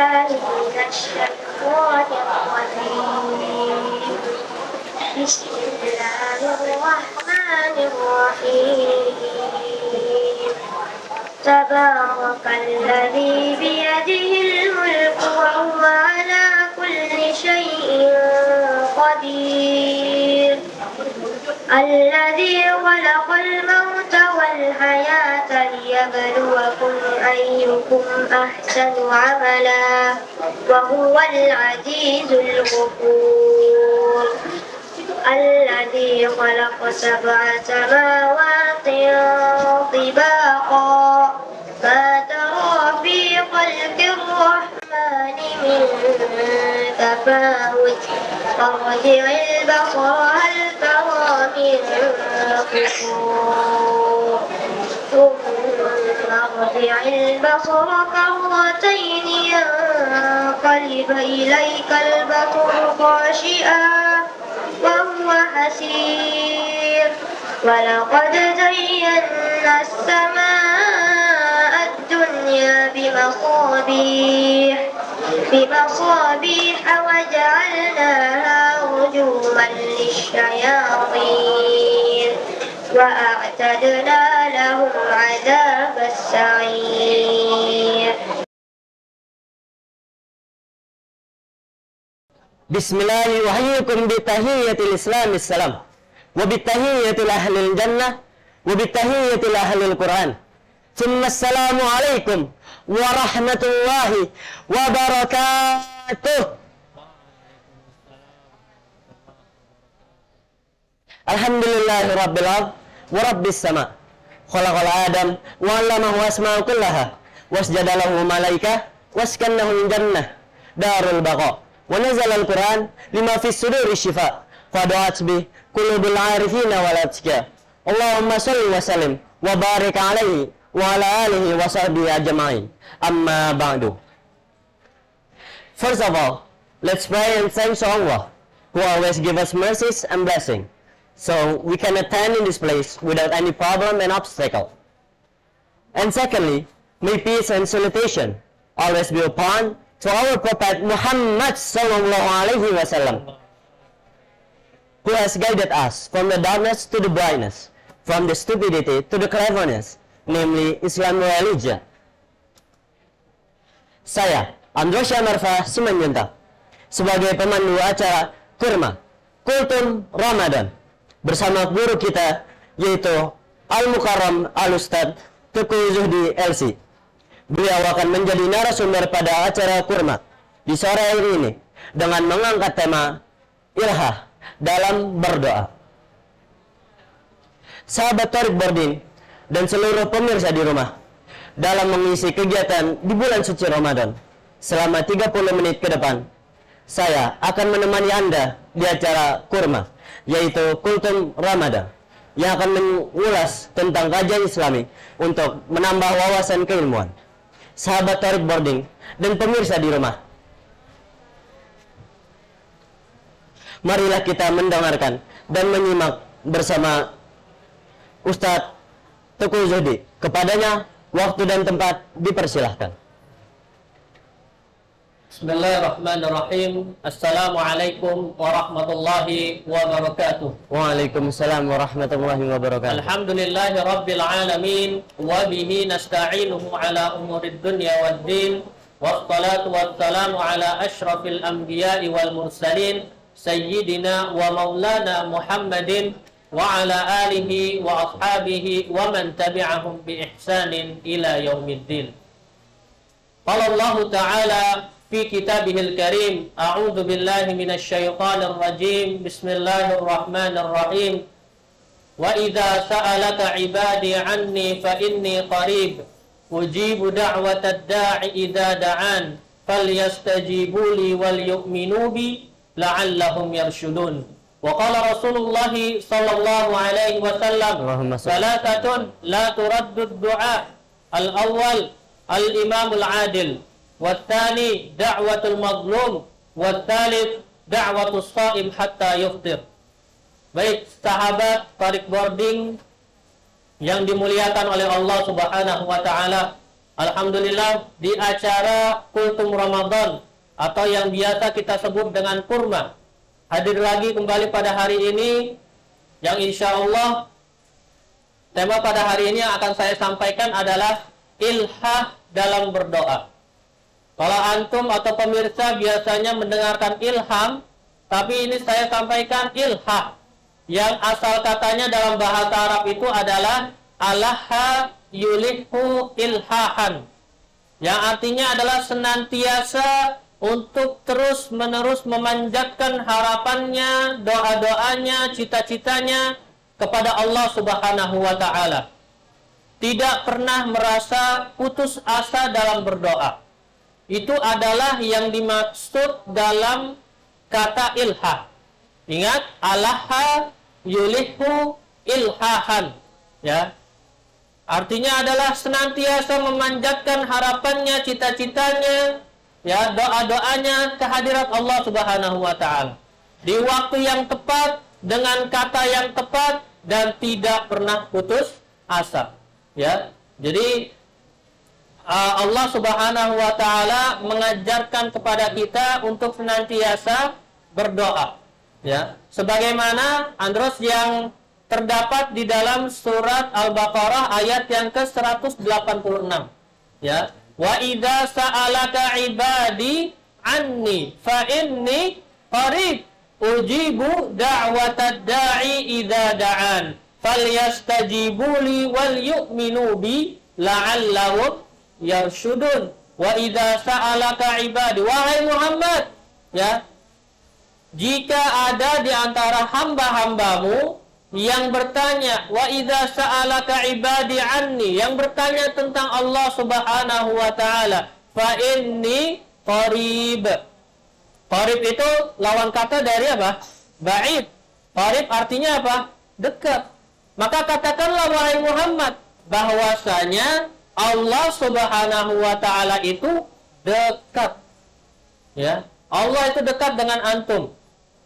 بالله من الشيطان الرجيم. بسم الله الرحمن الرحيم. تبارك الذي بيده الملك وهو على كل شيء قدير. الذي خلق الموت والحياة ليبلوكم أيكم أحسن عملا وهو العزيز الغفور. الذي خلق 7 سماوات طباقا ما ترى في خلق الرحمن من تفاوت فارجع البصر هل ترى من فطور ثم ارجع البصر كرتين ينقلب إليك البصر خاشئا وهو حسير. ولقد زينا السماء الدنيا بمصابيح وجعلناها رجوما للشياطين وأعتدنا لهم عذاب السعير. Bismillah wa hayyikum bi tahiyyatil Islam assalam wa bi tahiyyatil ahlil jannah wa bi tahiyyatil ahlil Quran. Thumma assalamu alaikum wa rahmatullahi wa barakatuh. Alhamdulillahi rabbil ard wa rabbis sama. Khalaqal Adam wa 'allamahu asma'a kullaha wasjada lahu malaikah waskannahu jannah darul baqa. ونزل القرآن لما في الصدور الشفاء فدعت به قلوب العارفين والأتقياء. اللهم صل وسلم وبارك عليه وعلى آله وصحبه أجمعين. أما بعد. First of all, let's pray and thank Allah who always give us mercies and blessing, so we can attend in this place without any problem and obstacle. And secondly, may peace and salutation always be upon to our Prophet Muhammad sallallahu alaihi wasallam, who has guided us from the darkness to the brightness, from the stupidity to the cleverness, namely Islam religion. Saya, Androsya Marfa Simanjuntak, sebagai pemandu acara Kurma Kultum Ramadan, bersama guru kita yaitu Al-Mukarram Al-Ustad Teguh Zuhdi LC. Beliau akan menjadi narasumber pada acara Kurma di sore hari ini dengan mengangkat tema ilhah dalam berdoa. Sahabat Thariq Bordin dan seluruh pemirsa di rumah, dalam mengisi kegiatan di bulan suci Ramadan selama 30 menit ke depan, saya akan menemani Anda di acara Kurma, yaitu Kultum Ramadan, yang akan mengulas tentang kajian Islami untuk menambah wawasan keilmuan. Sahabat Thariq Bordin dan pemirsa di rumah, marilah kita mendengarkan dan menyimak bersama Ustadz Teguh Zuhdi. Kepadanya waktu dan tempat dipersilahkan. Bismillahirrahmanirrahim. Assalamualaikum warahmatullahi wabarakatuh. Waalaikumsalam warahmatullahi wabarakatuh. Alhamdulillahi rabbil alamin wa bihi nasta'inuhu ala umurid dunya waddin wassalatu wassalamu ala asyrafil anbiya'i wal mursalin sayyidina wa maulana Muhammadin wa ala alihi wa ashabihi wa man tabi'ahum bi ihsanin ila yaumiddin. Qala Allah Ta'ala في كتابه الكريم أعوذ بالله من الشيطان الرجيم بسم الله الرحمن الرحيم وإذا سألك عبادي عني فإني قريب أجيب دعوة الداع إذا دعان فليستجيبوا لي وليؤمنوا بي لعلهم يرشدون. وقال رسول الله صلى الله عليه وسلم ثلاثة لا ترد الدعاء الأول الإمام العادل والثاني دعوة المظلوم والثالث دعوة الصائم حتى يفطر. Baik, sahabat Thariq Bordin yang dimuliakan oleh Allah Subhanahu wa taala, Alhamdulillah di acara Kultum Ramadan atau yang biasa kita sebut dengan kurma. Hadir lagi kembali pada hari ini yang insya Allah tema pada hari ini yang akan saya sampaikan adalah ilhah dalam berdoa. Kalau antum atau pemirsa biasanya mendengarkan ilham, tapi ini saya sampaikan ilhah. Yang asal katanya dalam bahasa Arab itu adalah alaha yulihu ilhahan. Yang artinya adalah senantiasa untuk terus-menerus memanjatkan harapannya, doa-doanya, cita-citanya kepada Allah Subhanahu wa Ta'ala. Tidak pernah merasa putus asa dalam berdoa. Itu adalah yang dimaksud dalam kata ilhah. Ingat, alaha yulihu ilhahan. Ya. Artinya adalah senantiasa memanjatkan harapannya, cita-citanya, ya, doa-doanya kehadirat Allah Subhanahu wa Ta'ala. Di waktu yang tepat, dengan kata yang tepat, dan tidak pernah putus asa. Ya. Jadi Allah Subhanahu wa Ta'ala mengajarkan kepada kita untuk senantiasa berdoa. Ya, sebagaimana andros yang terdapat di dalam surat Al-Baqarah ayat yang ke-186. Ya, wa idza sa'alaka ibadi anni fa inni qarib ujibu da'watad da'i idza da'an falyastajibu li wal yu'minu bi la'allahum yarshudun. Wa idza sa'alaka ibadi, wahai Muhammad, ya, jika ada di antara hamba-hambamu yang bertanya, wa idza sa'alaka ibadi anni, yang bertanya tentang Allah Subhanahu wa Ta'ala, fa inni qarib. Qarib itu lawan kata dari apa? Ba'id. Qarib artinya apa? Dekat. Maka katakanlah wahai Muhammad bahwasanya Allah Subhanahu wa Ta'ala itu dekat. Ya, Allah itu dekat dengan antum.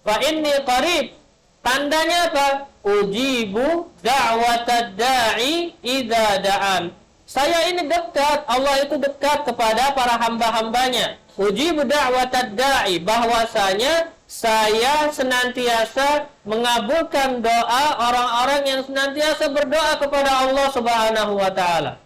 Fa inni qarib. Tandanya apa? Ujibu da'watad da'i idza da'an. Saya ini dekat, Allah itu dekat kepada para hamba-hambanya. Ujibu da'watad da'i, bahwasanya saya senantiasa mengabulkan doa orang-orang yang senantiasa berdoa kepada Allah Subhanahu wa Ta'ala.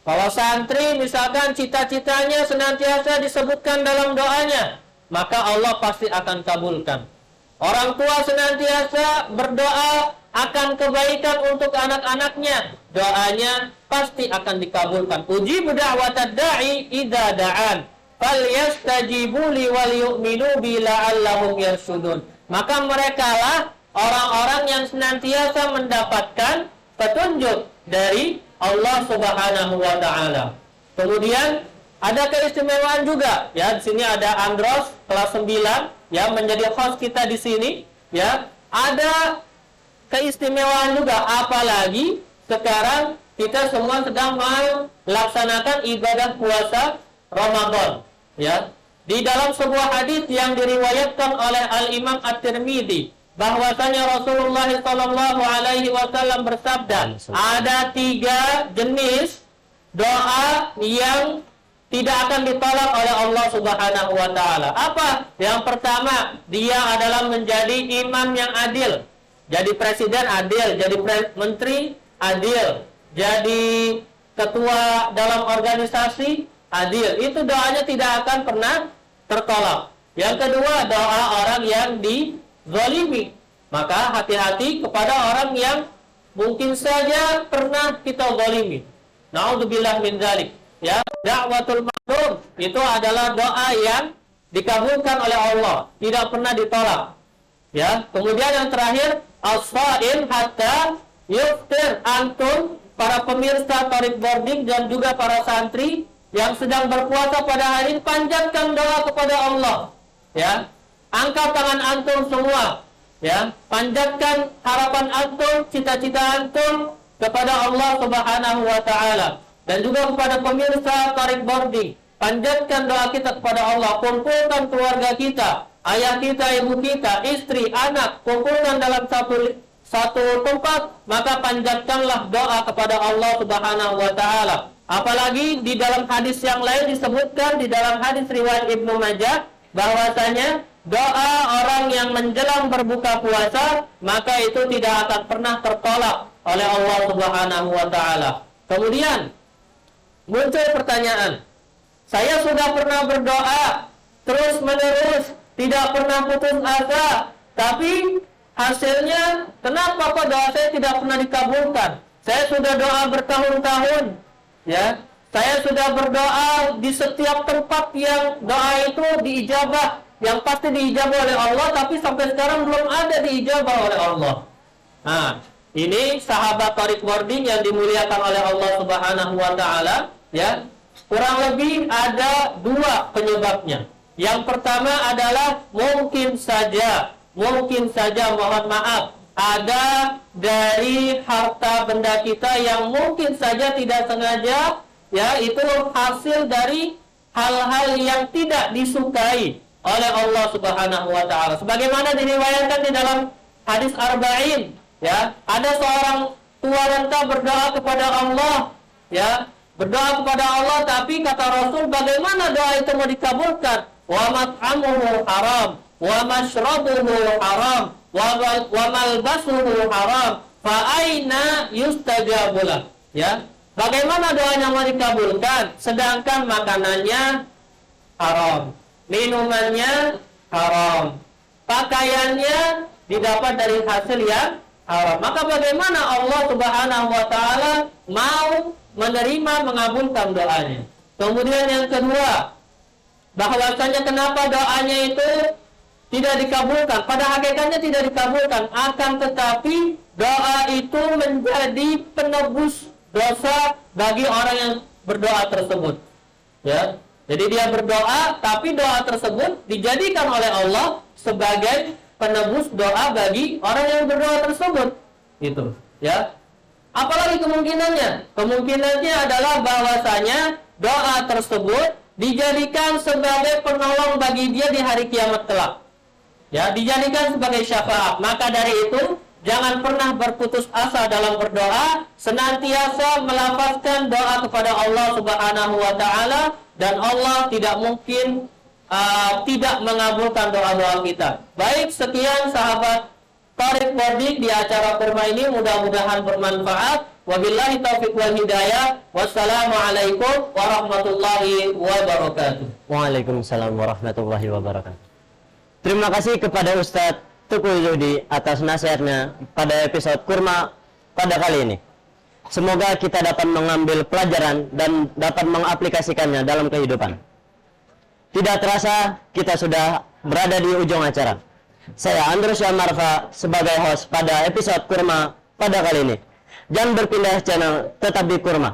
Kalau santri misalkan cita-citanya senantiasa disebutkan dalam doanya, maka Allah pasti akan kabulkan. Orang tua senantiasa berdoa akan kebaikan untuk anak-anaknya, doanya pasti akan dikabulkan. Ujibu da'watad da'i idza da'an falyastajibu li wal yu'minu bi la'allahum yarshudun. Maka merekalah orang-orang yang senantiasa mendapatkan petunjuk dari Allah Subhanahu wa Ta'ala. Kemudian ada keistimewaan juga, ya. Di sini ada Andros kelas 9, ya, menjadi host kita di sini, ya. Ada keistimewaan juga, apalagi sekarang kita semua sedang melaksanakan ibadah puasa Ramadan, ya. Di dalam sebuah hadis yang diriwayatkan oleh Al-Imam At-Tirmidzi, bahwasanya Rasulullah sallallahu alaihi wasallam bersabda, ada 3 jenis doa yang tidak akan ditolak oleh Allah Subhanahu wa Ta'ala. Apa? Yang pertama, dia adalah menjadi imam yang adil. Jadi presiden adil, jadi menteri adil, jadi ketua dalam organisasi adil. Itu doanya tidak akan pernah tertolak. Yang kedua, doa orang yang zalimi. Maka hati-hati kepada orang yang mungkin saja pernah kita zalimi. Na'udzubillah min dzalik. Ya, da'watul mazlum itu adalah doa yang dikabulkan oleh Allah, tidak pernah ditolak. Ya, kemudian yang terakhir, as-shaim hatta yuftir. Antum para pemirsa Thariq Boarding dan juga para santri yang sedang berpuasa pada hari ini, panjatkan doa kepada Allah. Ya, angkat tangan antum semua. Ya, panjatkan harapan antum, cita-cita antum kepada Allah Subhanahu wa Ta'ala. Dan juga kepada pemirsa Thariq Boarding, panjatkan doa kita kepada Allah. Kumpulkan keluarga kita, ayah kita, ibu kita, istri, anak, kumpulkan dalam satu tempat, maka panjatkanlah doa kepada Allah Subhanahu wa Ta'ala. Apalagi di dalam hadis yang lain disebutkan, di dalam hadis riwayat Ibnu Majah, bahwasanya doa orang yang menjelang berbuka puasa, maka itu tidak akan pernah tertolak oleh Allah Subhanahu wa taala. Kemudian muncul pertanyaan, saya sudah pernah berdoa terus menerus, tidak pernah putus asa, tapi hasilnya kenapa kok doa saya tidak pernah dikabulkan? Saya sudah doa bertahun-tahun, ya. Saya sudah berdoa di setiap tempat yang doa itu diijabah, yang pasti diijabah oleh Allah, tapi sampai sekarang belum ada diijabah oleh Allah. Nah, ini sahabat Tariq Boarding yang dimuliakan oleh Allah Subhanahu wa taala, ya. Kurang lebih ada dua penyebabnya. Yang pertama adalah mungkin saja mohon maaf, ada dari harta benda kita yang mungkin saja tidak sengaja, ya, itu hasil dari hal-hal yang tidak disukai oleh Allah Subhanahu wa taala. Sebagaimana diriwayatkan di dalam hadis Arba'in, ya, ada seorang tua renta berdoa kepada Allah, ya, berdoa kepada Allah, tapi kata Rasul, bagaimana doa itu mau dikabulkan? Wa mat'amuhu haram, wa mashrabuhu haram, wa malbasuhu haram, fa aina yustajabulah. Ya, bagaimana doanya mau dikabulkan sedangkan makanannya haram, minumannya haram, pakaiannya didapat dari hasil yang haram? Maka bagaimana Allah Subhanahu wa taala mau menerima, mengabulkan doanya? Kemudian yang kedua, bahwasanya kenapa doanya itu tidak dikabulkan? Pada hakikatnya tidak dikabulkan, akan tetapi doa itu menjadi penebus dosa bagi orang yang berdoa tersebut, ya. Jadi dia berdoa, tapi doa tersebut dijadikan oleh Allah sebagai penebus doa bagi orang yang berdoa tersebut, gitu, ya. Apalagi kemungkinannya? Kemungkinannya adalah bahwasanya doa tersebut dijadikan sebagai penolong bagi dia di hari kiamat kelak, ya, dijadikan sebagai syafaat. Maka dari itu jangan pernah berputus asa dalam berdoa, senantiasa melafazkan doa kepada Allah Subhanahu wa taala, dan Allah tidak mungkin tidak mengabulkan doa-doa kita. Baik, sekian sahabat Tariq Boarding di acara kurma ini, mudah-mudahan bermanfaat. Wabillahi taufiq wal hidayah. Wassalamualaikum warahmatullahi wabarakatuh. Waalaikumsalam warahmatullahi wabarakatuh. Terima kasih kepada Ustadz Tukul Yudi atas nasihatnya pada episode kurma pada kali ini. Semoga kita dapat mengambil pelajaran dan dapat mengaplikasikannya dalam kehidupan. Tidak terasa kita sudah berada di ujung acara. Saya Andrus Yamarfa sebagai host pada episode kurma pada kali ini. Jangan berpindah channel, tetap di kurma.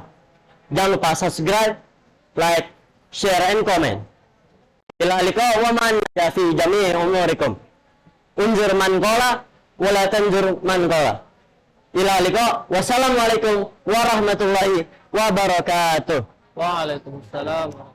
Jangan lupa subscribe, like, share, and comment. Ila liqa wa man fi jami'i umurikum. Unzur man qala wa la tanzur man qala. Ila liqa. Wassalamualaikum warahmatullahi wabarakatuh. Waalaikumsalam.